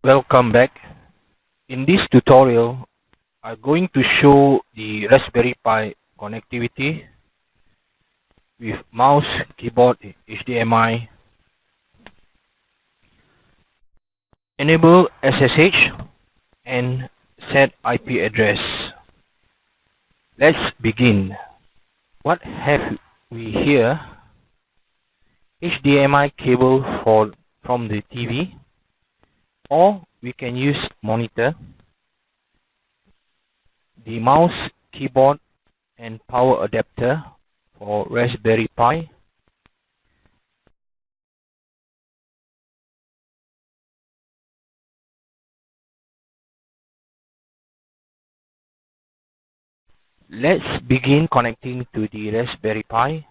Welcome back. In this tutorial, I'm going to show the Raspberry Pi connectivity with mouse, keyboard, HDMI, enable SSH, and set IP address. Let's begin. What have we here? HDMI cable from the TV, or we can use monitor, the mouse, keyboard, and power adapter for Raspberry Pi. Let's begin connecting to the Raspberry Pi.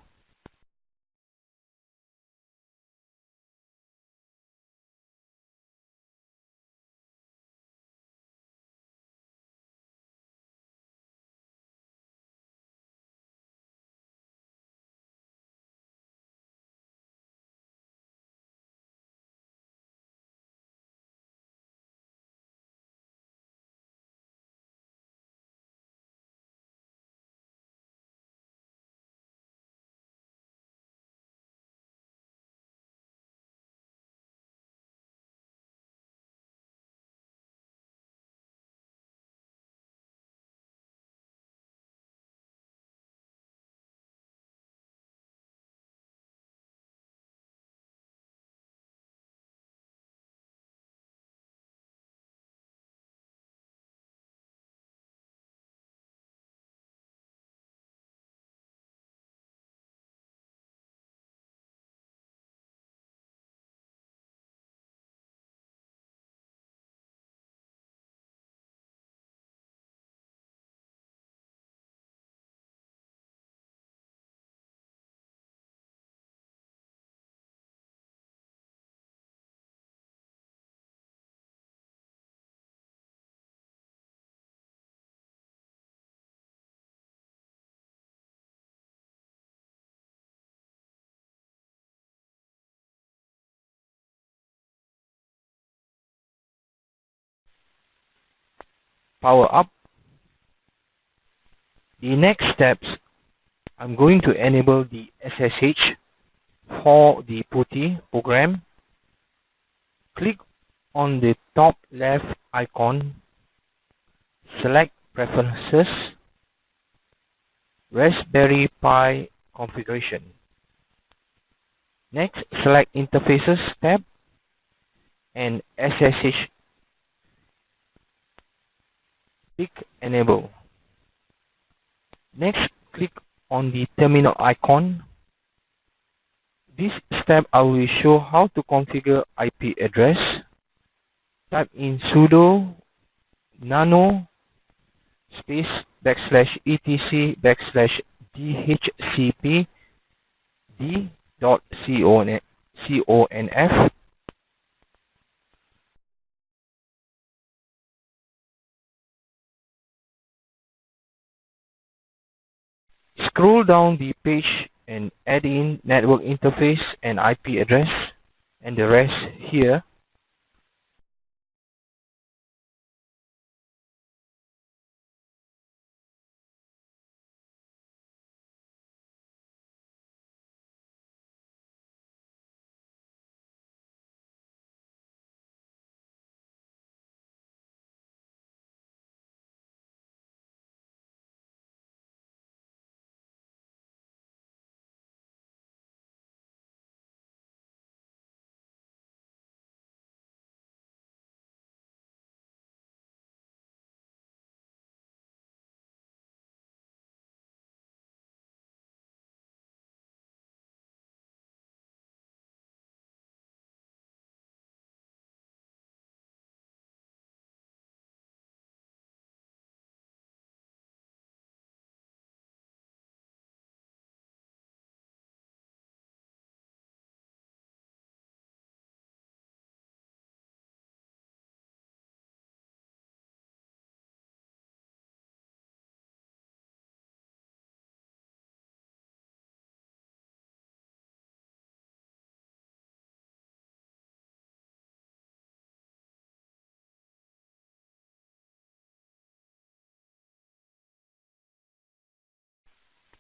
Power up. The next steps, I'm going to enable the SSH for the PuTTY program. Click on the top left icon, select Preferences, Raspberry Pi Configuration. Next, select Interfaces tab and SSH. Click Enable. Next, click on the terminal icon. This step I will show how to configure IP address. Type in sudo nano space /etc/dhcp d.conf. Scroll down the page and add in network interface and IP address and the rest here.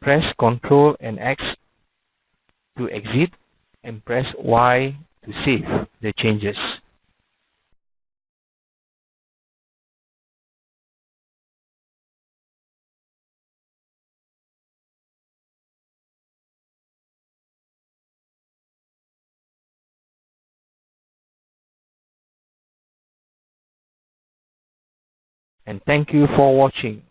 Press Ctrl and X to exit and press Y to save the changes. And thank you for watching.